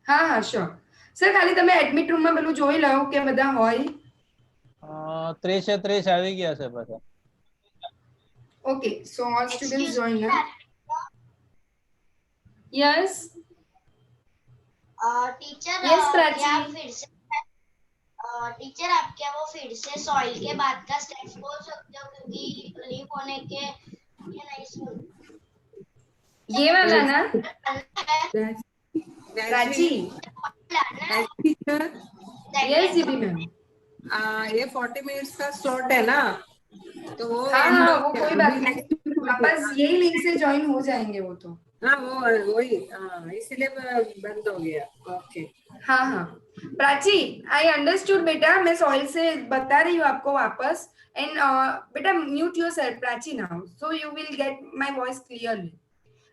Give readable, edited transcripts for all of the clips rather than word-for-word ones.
હા હા sure sir ખાલી તમે એડમિટ રૂમમાં પેલું જોઈ લો કે બધા હોય 30 આવી ગયા છે બધા. Okay so all students Excuse join me, now. Yes teacher yes क्या प्राची आप फिर से टीचर आप क्या वो फिर से सॉइल के बाद का स्टेप्स बोल सकते हो क्योंकि लीव होने के ये नहीं सुन ये वाला ना प्राची टीचर यस दीदी मैम ये 40 मिनट्स का स्लॉट है ना, तो वो हाँ end हाँ हो वो गया। कोई अभी बात नहीं next week वापस यही लिंक से ज्वाइन हो जाएंगे वो तो हाँ वो वही इसलिए बंद हो गया। ओके हाँ हाँ प्राची आई अंडरस्टूड बेटा मैं सॉइल से बता रही हूँ आपको वापस एंड बेटा mute your self Prachi now so you will get my voice clearly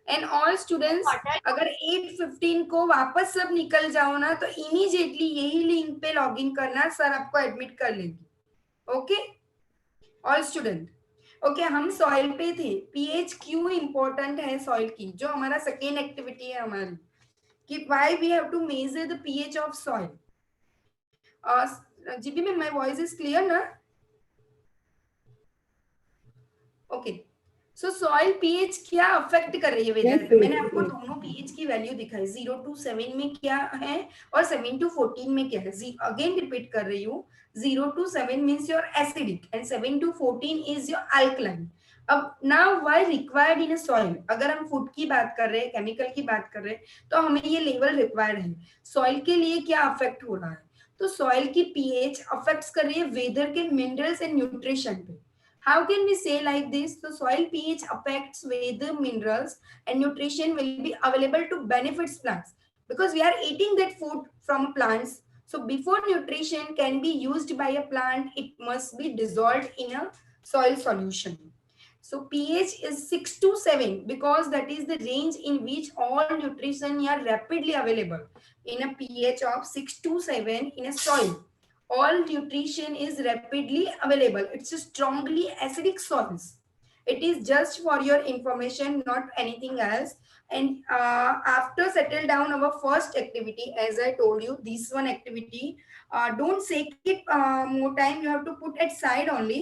and all students अगर 8:15 को वापस सब निकल जाओ ना तो इमीडिएटली यही लिंक पे लॉगिन करना सर आपको एडमिट कर लेंगे ओके ऑल स्टूडेंट ओके हम सॉइल पे थे पीएच क्यों इंपॉर्टेंट है सॉइल की जो हमारा सेकेंड एक्टिविटी है हमारी कि why we have to measure the pH of soil जीपी में माय वॉइस इज क्लियर ना ओके सो सॉइल पीएच क्या अफेक्ट कर रही है वेदर पे मैंने आपको दोनों पीएच की वैल्यू दिखाई 0 to 7 में क्या है और 7 to 14 में क्या है अगेन रिपीट कर रही हूँ 0 to 7 means your acidic and 7 to 14 is your alkaline अब now why required in a soil अगर हम फूड की बात कर रहे हैं केमिकल की बात कर रहे हैं तो हमें ये लेवल रिक्वायर्ड है सॉइल के लिए क्या अफेक्ट हो रहा है तो सॉइल की पीएच अफेक्ट्स कर रही है वेदर के मिनरल्स एंड न्यूट्रिशन पे how can we say like this the soil pH affects whether minerals and nutrition will be available to benefits plants because we are eating that food from plants so before nutrition can be used by a plant it must be dissolved in a soil solution so pH is 6 to 7 because that is the range in which all nutrition are rapidly available in a pH of 6 to 7 in a soil all nutrition is rapidly available. It's a strongly acidic soils. It is just for your information, not anything else. And after settle down our first activity, as I told you, this one activity, don't take it more time. You have to put it side only.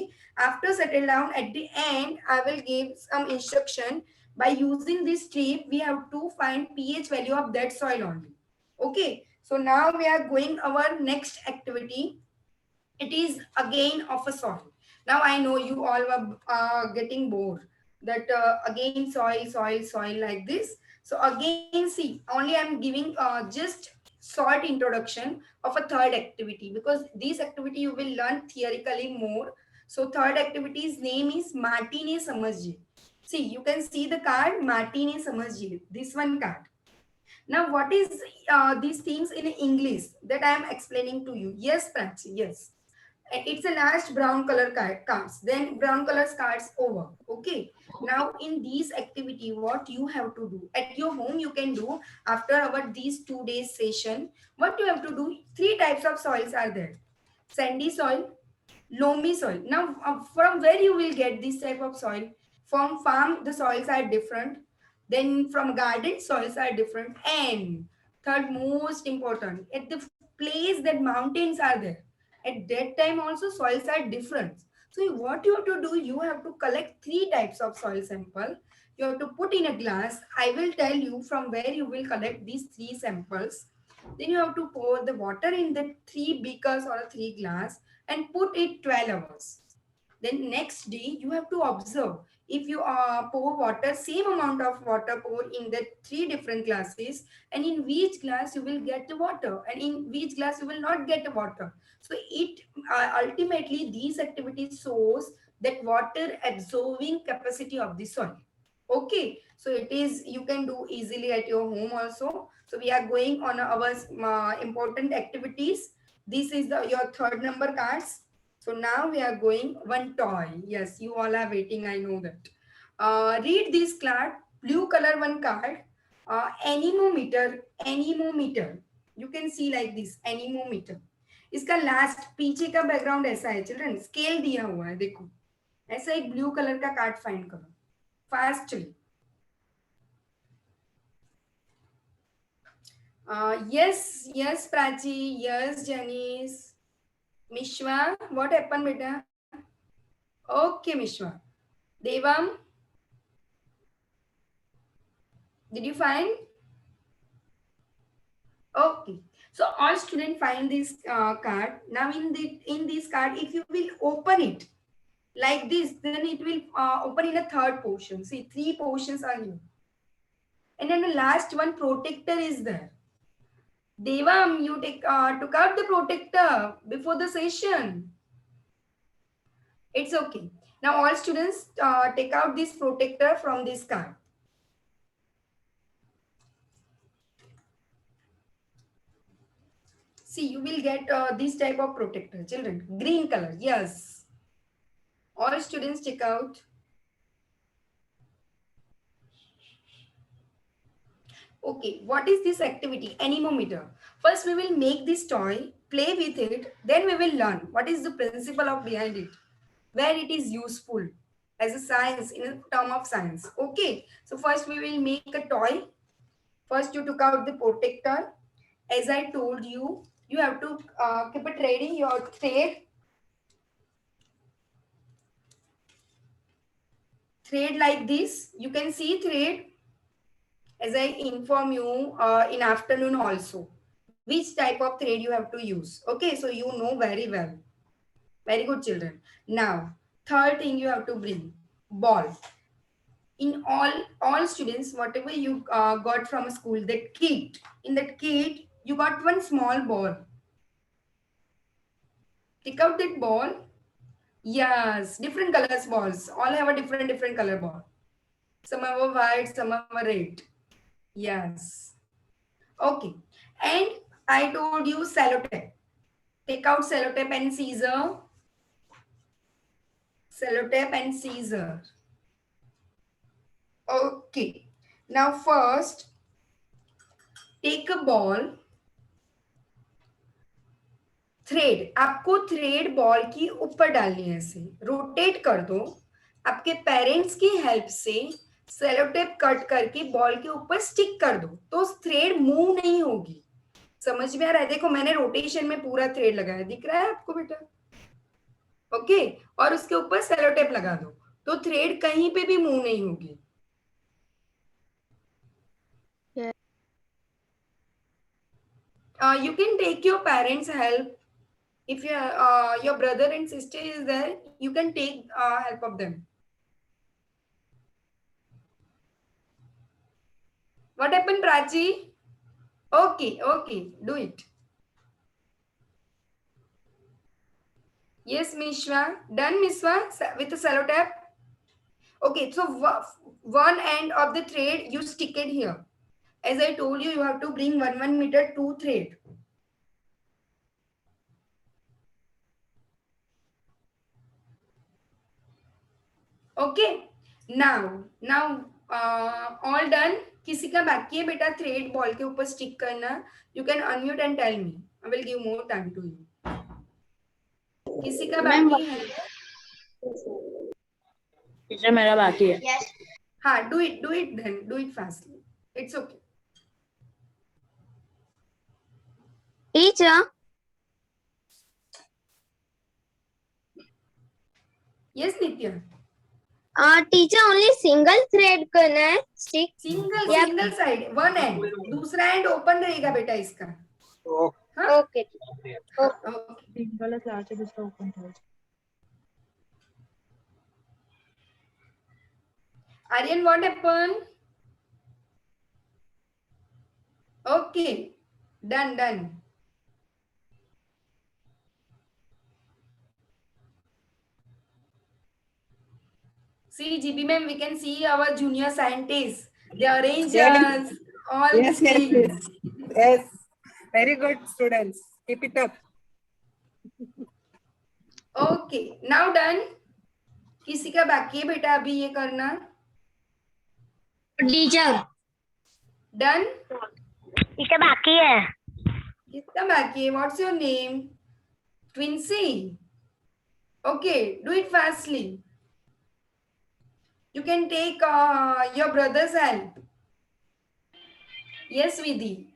After settle down, at the end, I will give some instruction. By using this strip, we have to find pH value of that soil only. Okay. So now we are going our next activity. It is again of a soil. Now I know you all were getting bored that again soil like this. So again see only I'm giving just short introduction of a third activity because this activity you will learn theoretically more. So third activity's name is Martine Samajhe. See you can see the card Martine Samajhe. This one card. Now, what is these things in English that I am explaining to you? Yes, Prachi, yes. It's a last brown color cards. Then brown color cards over. Okay. Now, in these activity, what you have to do at your home, you can do after our these 2 days session. What you have to do? 3 types of soils are there: sandy soil, loamy soil. Now, from where you will get this type of soil? From farm, the soils are different. Then from garden, soils are different. And third most important, at the place that mountains are there, at that time also soils are different. So what you have to do, you have to collect 3 types of soil sample. You have to put in a glass. I will tell you from where you will collect these 3 samples. Then you have to pour the water in the 3 beakers or 3 glass and put it 12 hours. Then next day you have to observe if you pour water, same amount of water pour in the 3 different glasses, and in which glass you will get the water and in which glass you will not get the water. So it ultimately these activities shows that water absorbing capacity of the soil. Okay, so it is you can do easily at your home also. So we are going on our important activities. This is the your third number cards. So now we are going one toy. Yes, you all are waiting. I know that. Read this card. Blue color one card. Anemometer. Anemometer. You can see like this. Anemometer. इसका last पीछे का background ऐसा है children scale दिया हुआ है देखो ऐसा एक ब्लू कलर का कार्ड फाइंड करो fastly Yes, Prachi. Yes, Janice. Mishwa, what happened, beta? Okay, Mishwa. Devam, did you find? Okay. So all students find this card. Now in this card, if you will open it like this, then it will open in a third portion. See, 3 portions are here. And then the last one, protector is there. Devam, you took out the protector before the session. It's okay. Now all students take out this protector from this card. See, you will get this type of protector, children. Green color, yes. All students check out. Okay, what is this activity? Anemometer. First, we will make this toy, play with it. Then we will learn what is the principle of behind it, where it is useful as a science, in a term of science. Okay, so first we will make a toy. First, you took out the protector. As I told you, you have to keep it ready, your thread. Thread like this. You can see thread as I inform you in afternoon also. Which type of thread you have to use. Okay, so you know very well. Very good, children. Now, third thing you have to bring, ball. In all students, whatever you got from a school, that kit, in that kit, you got one small ball. Take out that ball. Yes, different colors balls. All have a different color ball. Some are white, some are red. Yes. Okay. And I told you sellotape. Take out sellotape and scissor. Sellotape and scissor. Okay. Now first, take a ball. Thread, आपको thread ball की ऊपर डालनी है, ऐसे rotate कर दो. आपके parents की हेल्प से सेलोटेप कट करके बॉल के ऊपर स्टिक कर दो, तो थ्रेड मूव नहीं होगी. समझ में आ रहा है? देखो मैंने रोटेशन में पूरा थ्रेड लगाया, दिख रहा है आपको बेटा? ओके, और उसके ऊपर सेलोटेप लगा दो, तो थ्रेड कहीं पे भी मूव नहीं होगी. You can take your parents' help. If your brother and sister is there, you can take help of them. What happened, Prachi? Okay, do it. Yes, Mishwa. Done, Mishwa, with the sellotape. Okay, so one end of the thread, you stick it here. As I told you, you have to bring 1 meter 2 thread. Okay, now all done. किसी का बाकी है बेटा thread ball के ऊपर stick करना? You can unmute and tell me. I will give more time to you. किसी का बाकी है? टीचर मेरा बाकी है. Yes. हाँ, do it then. Do it fastly. It's okay. Teacher, Yes, Nitya. Teacher only single thread करना है stick. Single side, one and, दूसरा एंड ओपन रहेगा बेटा इसका. ओके. सिंगल क्लास है दूसरा ओपन है. Aryan, what happened? Okay, done. See, GB ma'am, we can see our junior scientists. They arrange all Yes, things. yes. Very good students. Keep it up. Okay, now done. किसी का बाकी है बेटा अभी ये करना? Teacher Done. टीचर बाकी है. किसका बाकी है? What's your name? Twinsy. Okay, do it fastly. You can take your brother's help. Yes, Vidhi.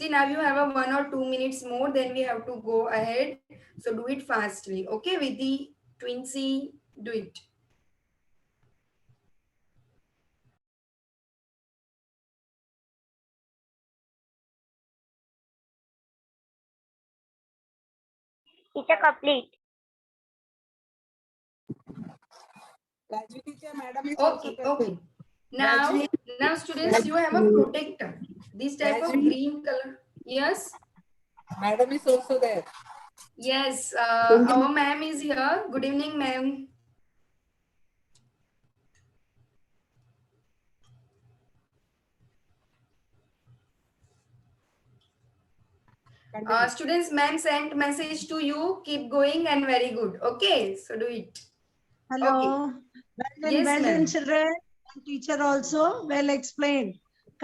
See, now you have a 1 or 2 minutes more, then we have to go ahead. So do it fastly. Okay, Vidhi, Twinsy, do it. Teacher, complete. Rajvi teacher, madam is Okay, also okay. Now, Rajvi. now students, you have a protector. This type of Rajvi. green color. Yes, Madam is also there. yes. Our ma'am is here. Good evening, ma'am. Students, ma'am sent message to you. Keep going and very good. Okay, so do it. Hello. Okay. Well Yes, done, ma'am. children. And teacher also well explained.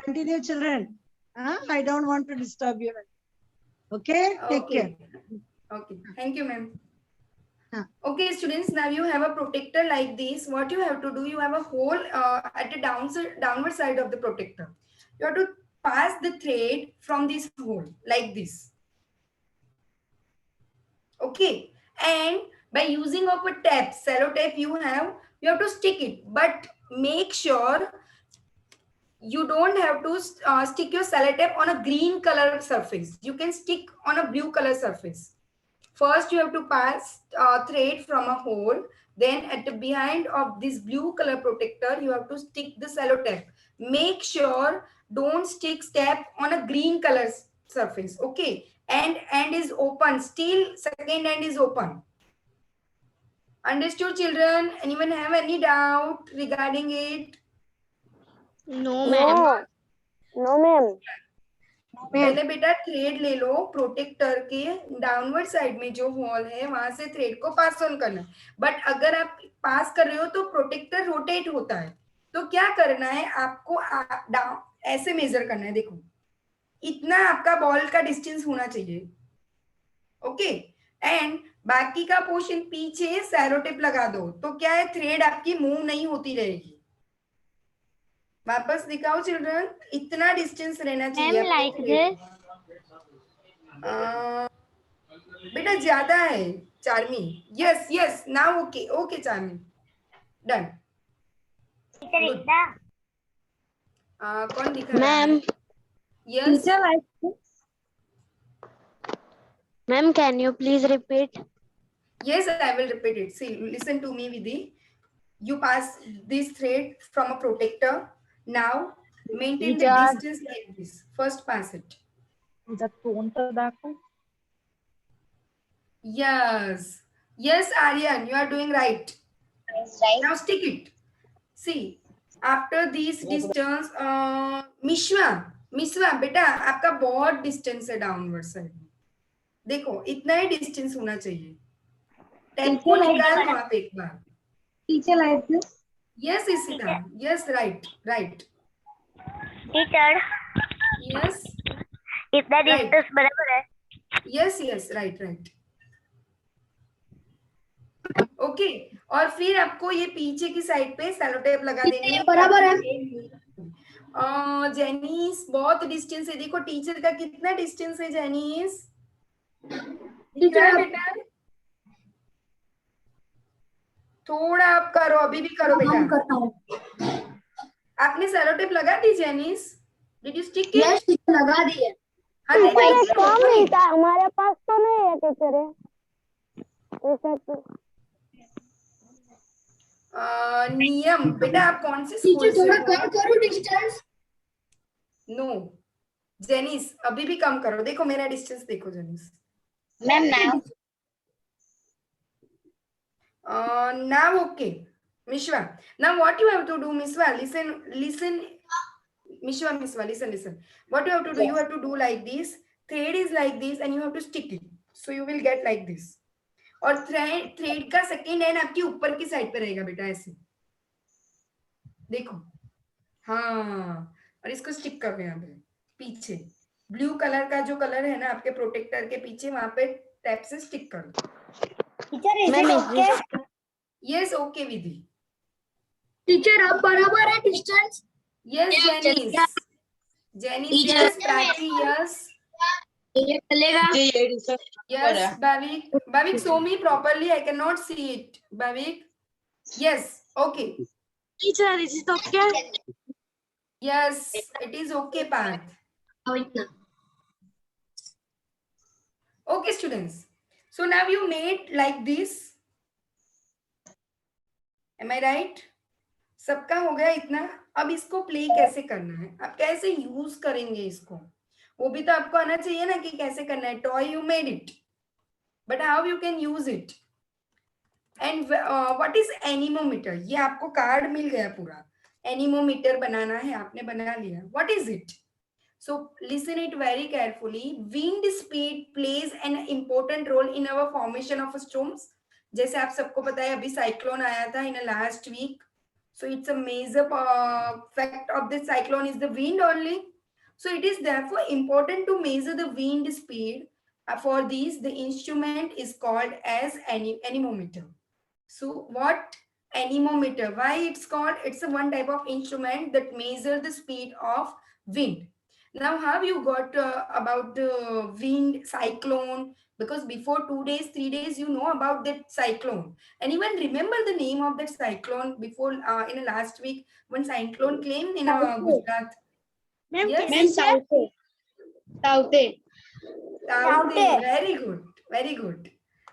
Continue, children. I don't want to disturb you. Okay? Take care. Okay. Okay. Thank you, ma'am. Huh. Okay, students, now you have a protector like this. What you have to do, you have a hole at the downward side of the protector. You have to pass the thread from this hole like this. Okay. And by using of a tape, cello tape you have to stick it. But make sure you don't have to stick your cello tape on a green color surface. You can stick on a blue color surface. First, you have to pass thread from a hole. Then at the behind of this blue color protector, you have to stick the cello tape. Make sure don't stick tape on a green color surface. Okay. And end is open. Still second end is open. Understood, children? Anyone have any doubt regarding it? No, ma'am. No, ma'am. पहले बेटा thread ले लो protector के downward side में जो whole है वहां से thread को पास ऑन करना है. बट अगर आप पास कर रहे हो तो प्रोटेक्टर रोटेट होता है. तो क्या करना है आपको ऐसे मेजर करना है. देखो इतना आपका बॉल का डिस्टेंस होना चाहिए. ओके. एंड बाकी का पोर्शन पीछे सैरो टेप लगा दो. तो क्या है थ्रेड आपकी मूव नहीं होती रहेगी. वापस दिखाओ चिल्ड्रन. इतना डिस्टेंस रहना चाहिए. Like this. बेटा ज्यादा है Charmi. Yes yes now okay okay Charmi done. कौन दिखा रहा है? Ma'am. Yes Teacher, like this. Ma'am, can you please repeat? yes I will repeat it. See, listen to me Vidhi. You pass this thread from a protector. Now maintain the distance like this. First pass it. Teacher, tone तर दाखव. Yes. Yes, Aryan, you are doing right. Now stick it. See, after this distance, मिश्वा बेटा आपका बहुत distance है downward side में. देखो इतना ही distance होना चाहिए. टेप को निकाल वहां पे एक बार. Teacher, like this. Yes, Isita. Yes, right, right. Teacher, Yes, इतना Right. distance बराबर है. yes, yes, right, right. Okay. और फिर आपको ये पीछे की साइड पे सेलो टेप लगा देनी है. बराबर है. जेनिस बहुत डिस्टेंस है. देखो टीचर का कितना डिस्टेंस है जेनिस. दिख रहा है बेटा? थोड़ा आप करो. अभी भी करो बेटा. आपने सेलो टेप लगा दी Janice? Did you stick it? Yes लगा दिए. हाँ देखो कम नहीं था हमारे पास तो नहीं है टीचर. नियम बेटा आप कौन से स्कूल से हो? करो डिस्टेंस. नो जेनिस अभी भी कम करो. देखो मेरा डिस्टेंस देखो Jenis. Ma'am now. Now okay, Mishwa. Now what you have to do, Mishwa? Listen. Mishwa, listen. What you have to do? You have to do like this. Thread is like this, and you have to stick it. So you will get like this. और thread का second and आपकी ऊपर की side पे रहेगा बेटा ऐसे. देखो हाँ. और इसको स्टिक करो यहाँ पे पीछे. ब्लू कलर का जो कलर है ना आपके प्रोटेक्टर के पीछे वहां पे टैप से स्टिक करो. Teacher is it okay? Yes okay Vidhi. Teacher अब बराबर है distance. Yes Jenis. Jenis yes. Prachi yes. ये चलेगा। Yes, Bhavik. Bhavik, show me properly. I cannot see it. Bhavik. Yes. Okay. Teacher, is it okay? Yes, it is okay, Parth. Okay, students. So now you made like this. Am I right? सबका हो गया इतना. अब इसको play कैसे करना है, आप कैसे यूज करेंगे इसको, वो भी तो आपको आना चाहिए ना कि कैसे करना है. Toy you made it, but how you can use it. And what is anemometer. ये आपको कार्ड मिल गया पूरा. एनीमोमीटर बनाना है, आपने बना लिया. What is it? So listen it very carefully. Wind speed plays an important role in our formation of storms. जैसे आप सबको पता है अभी साइक्लोन आया था in a last week. So it's a major fact of this cyclone is the wind only. So it is therefore important to measure the wind speed. For this, the instrument is called as anemometer. So what anemometer? Why it's called? It's a one type of instrument that measures the speed of wind. Now, have you got about the wind cyclone? Because before 2 days, 3 days, you know about that cyclone. Anyone remember the name of that cyclone before in the last week when cyclone came in Gujarat? Yes? Taute. Very good. Very good.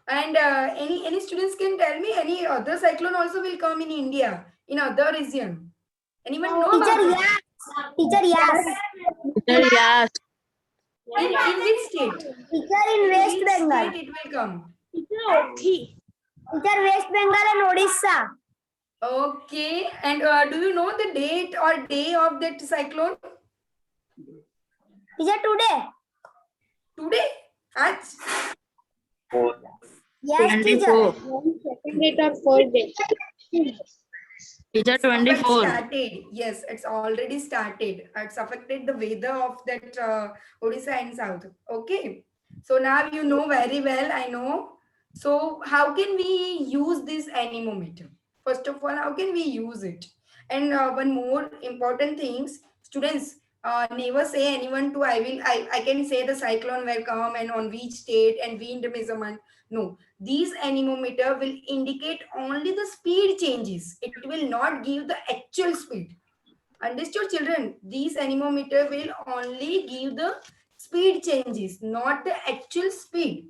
And any students can tell me any other cyclone also will come in India, in other region? Anyone know about it? Teacher, yes. Yes. In which state? Teacher, in West Which Bengal. state it will come? Teacher, West Bengal and Odisha. Okay. And do you know the date or day of that cyclone? Teacher, today. Today? Aaj? Yes, teacher. Teacher, 24. Started. Yes, it's already started. It's affected the weather of that Odisha and South. Okay. So now you know very well, I know. So how can we use this anemometer? First of all, how can we use it? And one more important things, students, never say anyone to I can say the cyclone will come and on which state and wind measurement. No, these anemometer will indicate only the speed changes. It will not give the actual speed. Understood, children? These anemometer will only give the speed changes, not the actual speed.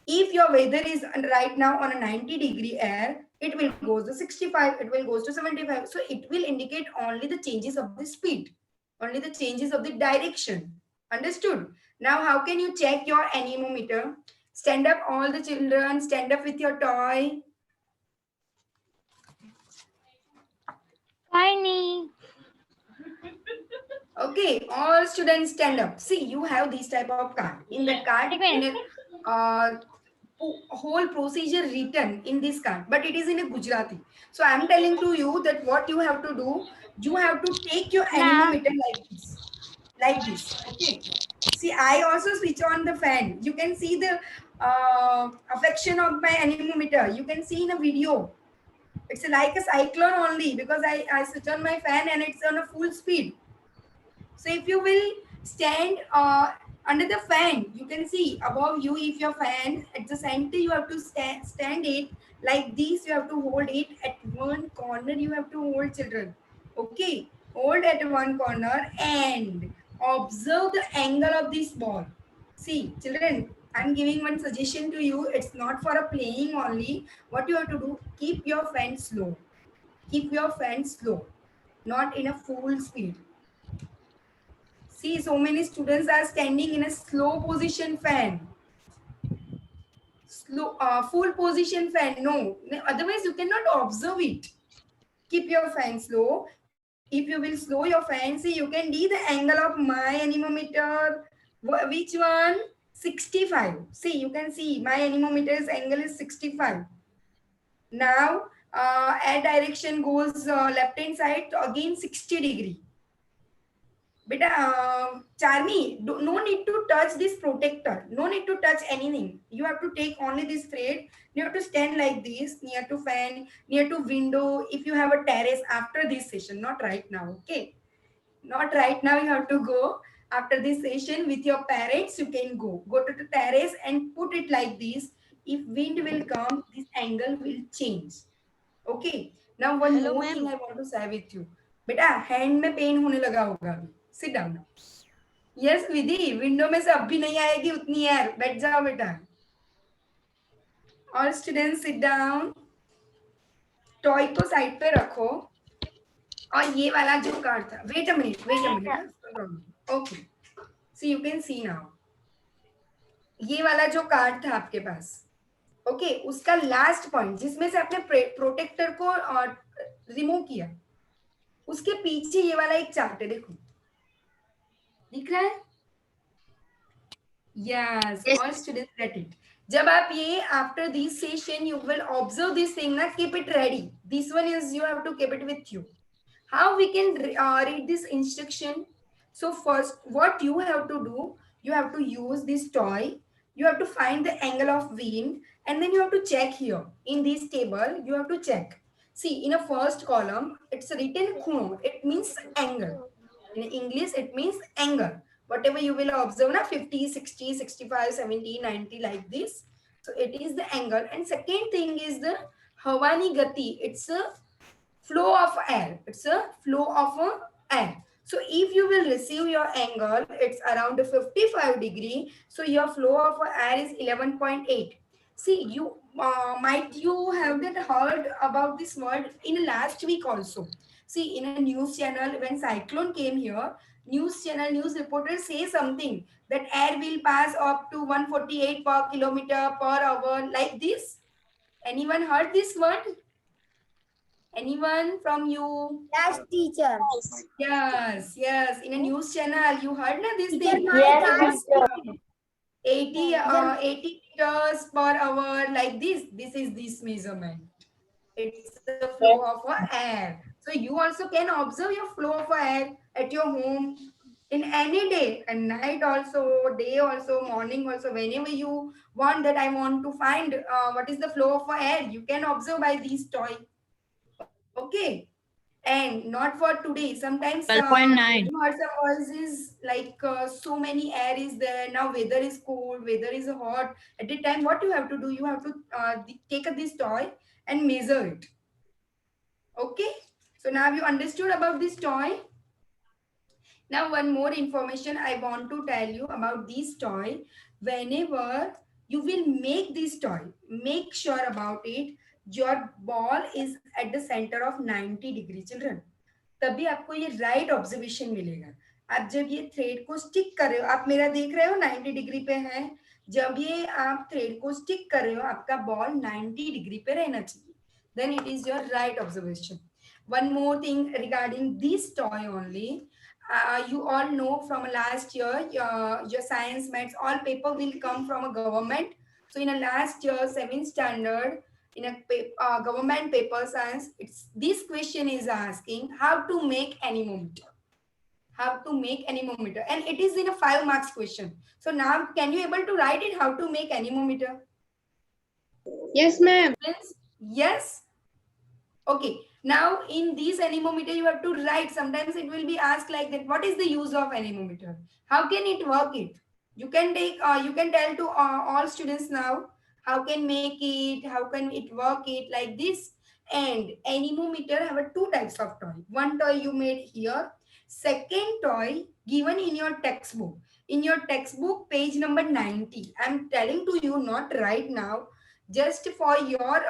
If your weather is right now on a 90-degree air, it will go to 65, it will go to 75. So it will indicate only the changes of the speed, only the changes of the direction. Understood? Now, how can you check your anemometer? Stand up, all the children, stand up with your toy. Tiny. Okay, all students stand up. See, you have this type of card. In that card, in a whole procedure written in this card, but it is in a Gujarati. So I am telling to you that what you have to do, you have to take your anemometer like this. Okay. See, I also switch on the fan. You can see the affection of my anemometer. You can see in a video. It's like a cyclone only because I switch on my fan and it's on a full speed. So if you will stand under the fan, you can see above you, if your fan at the center, you have to stand it like this. You have to hold it at one corner. You have to hold, children. Okay, hold at one corner and observe the angle of this ball. See, children, I'm giving one suggestion to you. It's not for a playing only. What you have to do, keep your fan slow. Keep your fan slow, not in a full speed. See, so many students are standing in a slow position fan. Slow, full position fan, no. Otherwise, you cannot observe it. Keep your fan slow. If you will slow your fan, see, you can see the angle of my anemometer. Which one? 65. See, you can see my anemometer's angle is 65. Now, air direction goes left hand side, so again 60-degree. Beta, Charmi, no need to touch this protector. No need to touch anything. You have to take only this thread. You have to stand like this, near to fan, near to window. If you have a terrace after this session, not right now, okay? Not right now, you have to go. after this session with your parents, you can go to the terrace and put it like this. If wind will come, this angle will change. Okay. Now one Hello, more ma'am. thing I want to share with you. बेटा hand में pen होने लगा होगा अभी. Sit down. Yes, विधि, window में से अब भी नहीं आएगी उतनी एयर. बैठ जाओ बेटा. All students sit down. Toy को साइड पे रखो. और ये वाला जो कार्ड था, wait a minute. Okay. So you can see now. ये वाला जो कार्ड था आपके पास, ओके, उसका लास्ट पॉइंट जिसमें से आपने प्रोटेक्टर को रिमूव किया, उसके पीछे ये वाला एक चार्ट है, देखो दिख रहा है? Yes, all students get it. जब आप ये after this session you will observe this thing ना, keep it ready. This one is you have to keep it with you. How we can read this instruction? So first, what you have to do, you have to use this toy. You have to find the angle of wind, and then you have to check here in this table. You have to check. See, in a first column, it's written kono. It means angle. In English, it means angle. Whatever you will observe, na 50, 60, 65, 70, 90, like this. So it is the angle. And second thing is the Havani Gati. It's a flow of air. It's a flow of air. So if you will receive your angle, it's around 55 degree. So your flow of air is 11.8. See, you might you have that heard about this word in last week also. See, in a news channel when cyclone came here, news reporters say something that air will pass up to 148 per kilometer per hour, like this. Anyone heard this word? Anyone from you? Yes, teacher. Yes. In a news channel, you heard na this thing? Yes, 80 meters per hour, like this. This is this measurement. It's the flow of air. So you also can observe your flow of air at your home in any day, and night also, day also, morning also, whenever you want that I want to find what is the flow of air, you can observe by this toy. Okay. And not for today. Sometimes 12.9. is like so many air is there. Now weather is cold, weather is hot. At the time, what you have to do? You have to take this toy and measure it. Okay. So now you understood about this toy. Now one more information I want to tell you about this toy. Whenever you will make this toy, make sure about it. Your ball is at the center of 90 degree, children. तभी आपको ये right observation मिलेगा. आप जब ये thread को stick कर रहे हो, आप मेरा देख रहे हो 90 डिग्री पे है. जब ये आप थ्रेड को स्टिक कर रहे हो, आपका बॉल 90 डिग्री पे रहना चाहिए. Then it is your right observation. One more thing regarding this toy only. You all know from last year, your science, maths, all paper will come from a government. So in a last year, 7th standard, in a government paper science, this question is asking how to make anemometer. How to make anemometer, and it is in a 5 marks question. So now can you able to write it, how to make anemometer? Yes, ma'am. Yes. Okay. Now in this anemometer you have to write. Sometimes it will be asked like that, what is the use of anemometer? How can it work it? You can take you can tell to all students now how can make it, how can it work it, like this. And anemometer have 2 types of toy. One toy you made here, second toy given in your textbook. In your textbook, page number 90. I'm telling to you, not right now, just for your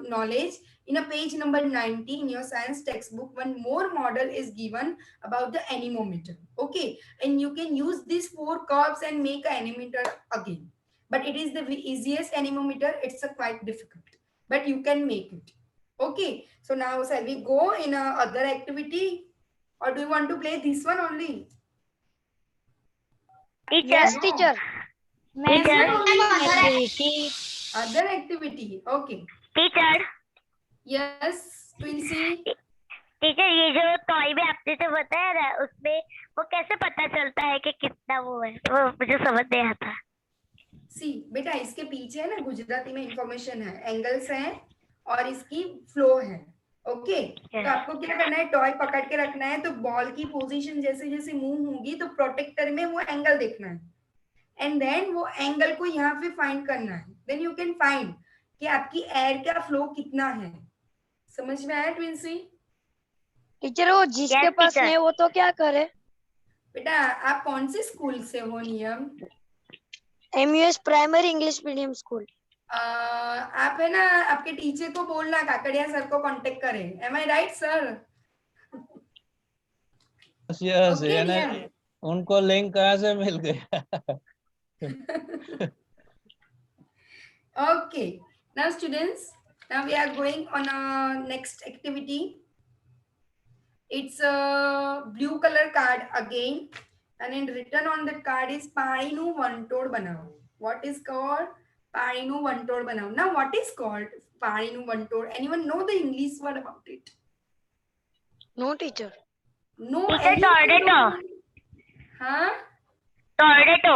knowledge. In a page number 90 in your science textbook, one more model is given about the anemometer. Okay, and you can use these 4 curves and make an anemometer again. But it is the easiest anemometer. It's quite difficult, but you can make it. Okay, so now shall we go in a other activity, or do you want to play this one only? Yes, teacher. Other activity. Okay. Teacher Yes, Twinsie. Teacher, ये जो toy में आपने जो बताया ना, उसमें वो कैसे पता चलता है कि कितना वो है? वो मुझे समझ नहीं आता. सी बेटा, इसके पीछे है ना गुजराती में इंफॉर्मेशन है, एंगल्स हैं और इसकी फ्लो है. ओके तो आपको क्या करना है, टॉय पकड़ के रखना है, तो बॉल की पोजीशन जैसे जैसे मूव होगी तो प्रोटेक्टर में वो एंगल देखना है, एंड देन वो एंगल को यहाँ पे फाइंड करना है, देन यू कैन फाइंड कि आपकी एयर का फ्लो कितना है। समझ में आया ट्विंसी? टीचर वो जिसके Yes, पास teacher. नहीं वो तो क्या करे? बेटा आप कौन से स्कूल से हो नियम? MUS primary English medium school. आप है ना आपके टीचर को बोलना काकड़िया सर को कांटेक्ट करें, एम आई राइट सर? यस Okay, यानी नियम। उनको लिंक कहाँ से मिल गया? Okay, now students, now we are going on a next activity. It's a blue color card again, and in written on that card is Parinu Vantod Banao. What is called Parinu Vantod Banao? Now what is called Parinu Vantod? Anyone know the English word about it? No teacher. No. Teacher, anyone tornado. know? Huh? Tornado.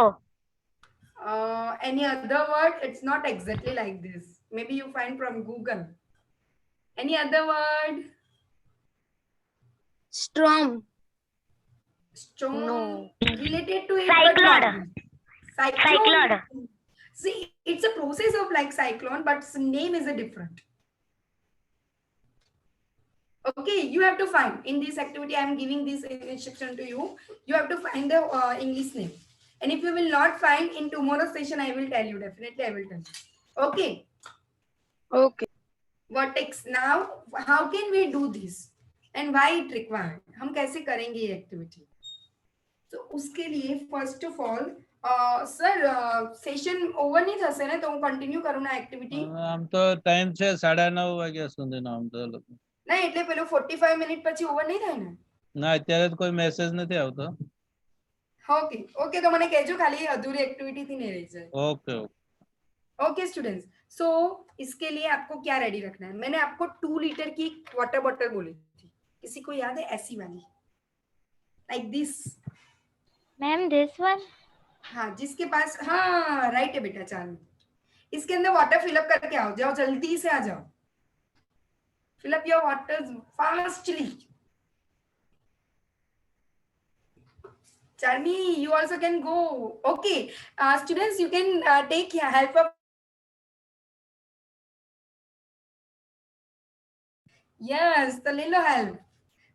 Any other word? It's not exactly like this. Maybe you find from Google. Any other word? Storm. Storm. No. Related to it, Cyclone. but not. Cyclone. Cyclone. See, it's a process of like cyclone, but its name is a different. Okay, you have to find in this activity. I am giving this instruction to you. You have to find the English name. And if you will not find in tomorrow's session, I will tell you. Definitely, I will tell you. Okay. Okay. Vertex. Now, how can we do this? And why it required? हम कैसे करेंगे ये activity? तो उसके लिए first of all, sir session over नहीं થશે ને, તો હું કન્ટિન્યુ કરું ના એક્ટિવિટી? આમ તો ટાઈમ છે 9:30 વાગ્યા સુધીનો આમ તો લોકો. ના એટલે પેલો 45 મિનિટ પછી ઓવર નહીં થાય ને? ના અત્યારે તો કોઈ મેસેજ નથી આવતો. ઓકે ઓકે તો મને કહેજો ખાલી અધૂરી એક્ટિવિટી થી નહીં રહી જાય. ઓકે ओके स्टूडेंट्स, सो इसके लिए आपको क्या रेडी रखना है? मैंने आपको 2 लीटर की वाटर बॉटल बोली थी, किसी को याद है? ऐसी वाली, like this. Ma'am, this one. हाँ जिसके पास, हाँ राइट है बेटा, 4 मिनट। इसके अंदर वाटर फिलअप करके आओ, जाओ जल्दी से आ जाओ, fill up your water fastly. Charmi, you also can go. Okay, students, you can take help of. Yes, तो ले लो हेल्प।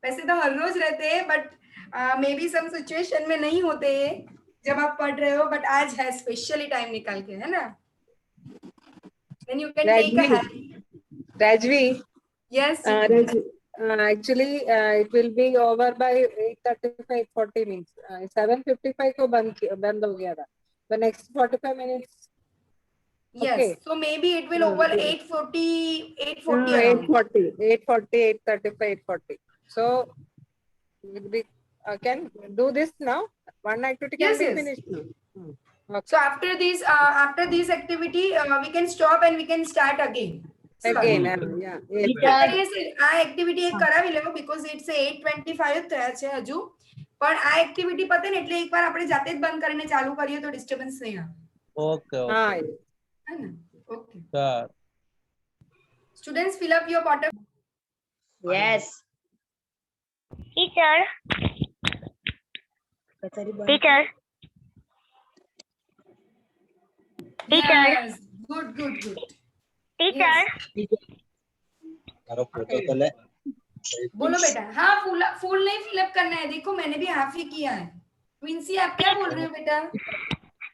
वैसे तो हर रोज रहते हैं, but maybe some situation में नहीं होते जब आप पढ़ रहे हो, बट आज है स्पेशली टाइम निकाल के, है ना? Then you can take a help. Rajvi. Yes. Actually, it will be over by 8:35, 40 minutes. 7:55 को बंद हो गया था. The next 45 minutes. Yes. Okay. So maybe it will over 8:40, 8:40. 8:40, 8:35, 8:40. So we can do this now. One activity can Yes, be yes. finished now. Okay. So after this activity, we can stop and we can start again. Again, yeah. આ activity એક કરાવી લેવો, because it's 8:25 થયા છે હજુ, પણ આ activity પતે ને એટલે એકવાર આપણે જાતે જ બંધ કરીને ચાલુ કરીએ તો ડિસ્ટર્બન્સ નહીં આવે. ઓકે હે ને? ઓકે ચાલ. Students, fill up your water. Yes. Teacher. Teacher. Teacher. Yes. Good. Teacher. बोलो बेटा। हाँ, फुल नहीं फिलअप करना है, देखो मैंने भी हाफ ही किया है। विंसी, आप क्या बोल रहे हो बेटा?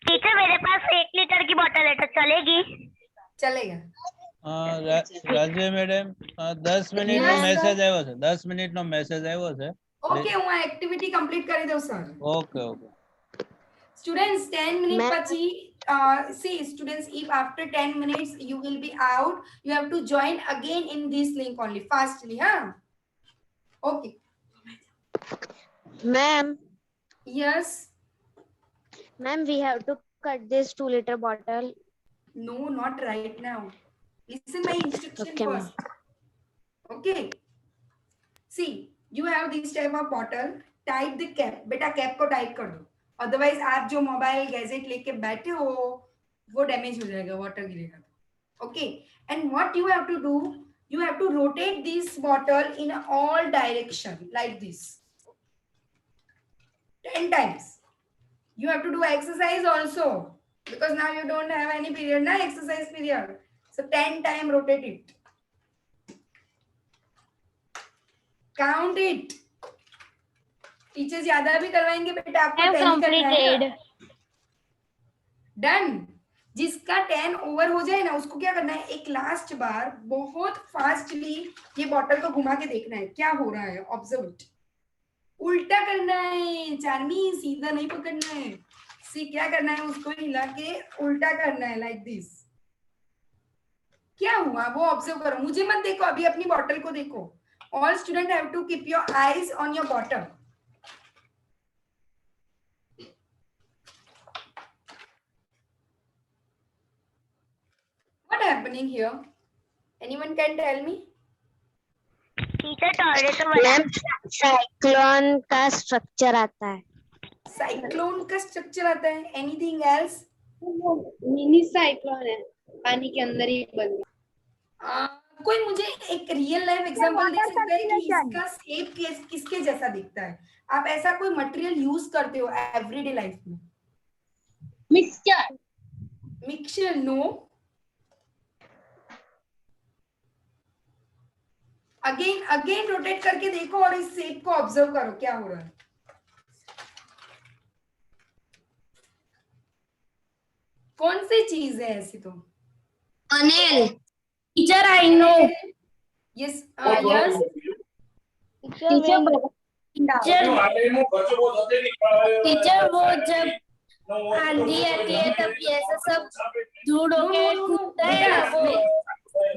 टीचर मेरे पास 1 लीटर की बोतल है, तो चलेगी? चलेगा। રાજ્ય મેડમ 10 મિનિટનો મેસેજ આવ્યો છે, 10 મિનિટનો મેસેજ આવ્યો છે. ઓકે, હું આ એક્ટિવિટી કમ્પ્લીટ કરી દઉં sir. Okay Students, 10 minutes pachi, see students, if after 10 minutes you will be out, you have to join again in this link only, fastly, huh? Okay. Ma'am. Yes. Ma'am, we have to cut this 2-liter bottle. No, not right now. Listen my instruction Okay, first. Okay. See, you have this type of bottle, type the cap. Beta cap को type कर दो. Otherwise आप जो mobile gadget लेके बैठे हो वो damage हो जाएगा, वाटर गिरेगा तो. Okay, and what you have to do, You have to rotate this bottle in all direction like this 10 times. You have to do exercise also because now you don't have any period na exercise period. So 10 times rotate it. Count it. Teacher ज्यादा भी करवाएंगे बेटा, आपको 10 करना है। Done. जिसका 10 over हो जाए ना उसको क्या करना है, एक लास्ट बार बहुत फास्टली ये बॉटल को घुमा के देखना है क्या हो रहा है। Observe it. उल्टा करना है चार्मी, सीधा नहीं पकड़ना है। सी क्या करना है, उसको हिला के उल्टा करना है लाइक दिस। क्या हुआ वो ऑब्जर्व करो, मुझे मत देखो, अभी अपनी बॉटल को देखो। All student have to keep your eyes on your bottle. What happening here? Anyone can tell me? Teacher tornado cyclone का स्ट्रक्चर आता है। साइक्लोन का स्ट्रक्चर आता है। Anything else? मिनी साइक्लोन है, पानी के अंदर ही बन। कोई मुझे एक रियल लाइफ एग्जांपल दे सकता है कि इसका शेप किसके जैसा दिखता है? आप ऐसा कोई मटेरियल यूज करते हो एवरीडे लाइफ में? Mixture. Mixture no. Again rotate करके देखो और इस शेप को ऑब्जर्व करो क्या हो रहा है। कौन सी चीज है ऐसी? तो Funnel. Teacher I know. Yes yes teacher वो जब आंधी आती है तब ये सब धूल होके टूटता है ना वो।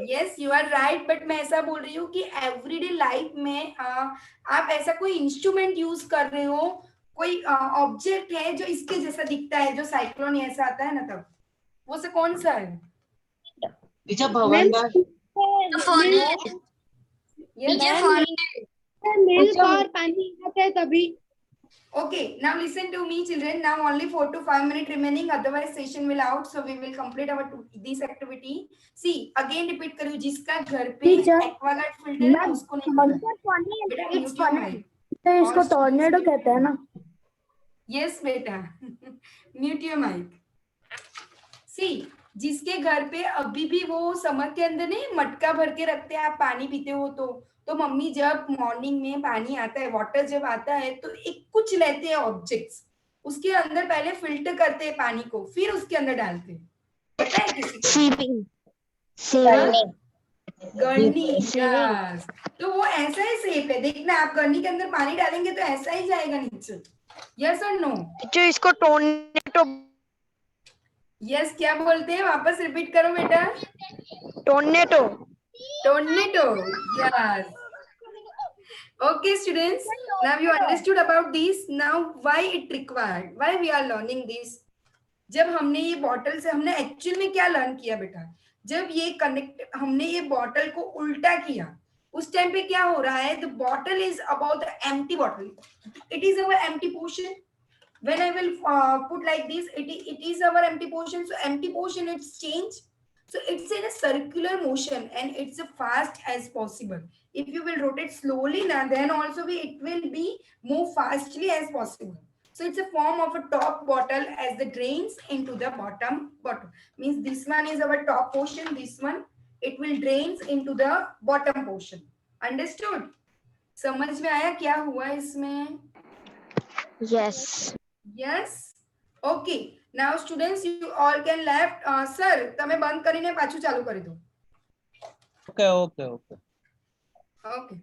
Yes you are right, but मैं ऐसा बोल रही हूँ कि एवरीडे लाइफ में आप ऐसा कोई इंस्ट्रूमेंट यूज कर रहे हो, कोई ऑब्जेक्ट है जो इसके जैसा दिखता है, जो साइक्लोन ऐसा आता है ना तब, वो से कौन सा है? मिल्क और पानी आते हैं तभी। Okay, now listen to me children. Now only 4 to 5 minutes remaining, otherwise session will out, so we will complete our this activity. See, again repeat करूँ, जिसका घर पे एक्वागार्ड फिल्टर है उसको नहीं पता। It's funny. इसको टॉर्नेडो कहते हैं ना? Yes बेटा, mute your mic. See, जिसके घर पे अभी भी वो समर के अंदर नहीं मटका भर के रखते हैं, आप पानी पीते हो तो मम्मी जब मॉर्निंग में पानी आता है, वाटर जब आता है तो एक कुछ लेते हैं ऑब्जेक्ट्स, उसके अंदर पहले फिल्टर करते हैं पानी को, फिर उसके अंदर डालते हैं। पता है किसी को? गरनी। यस, तो वो ऐसा ही शेप है, देखना आप गरनी के अंदर पानी डालेंगे तो ऐसा ही जाएगा नीचे। यस और नो? जो इसको टोर्नेडो। यस, क्या बोलते हैं? वापस रिपीट करो बेटा। Tornado. Tornado. Yes. Okay, students. Now you understood about this. Now, why it required? Why we are learning this? जब हमने ये बॉटल से हमने एक्चुअल में क्या लर्न किया बेटा? जब ये कनेक्ट हमने ये बॉटल को उल्टा किया, उस टाइम पे क्या हो रहा है? The bottle is about the empty bottle. It is our empty portion. When I will put like this, it is our empty portion. So empty portion it's changed. So it's in a circular motion and it's as fast as possible. If you will rotate slowly now, then also it will be move fastly as possible. So it's a form of a top bottle as the drains into the bottom bottle. Means this one is our top portion, this one it will drains into the bottom portion. Understood? समझ में आया क्या हुआ इसमें? Yes. Yes. Okay. Now students, you all can left. Sir, તમે બંધ કરીને પાછું ચાલુ કરી દો. Okay. Okay.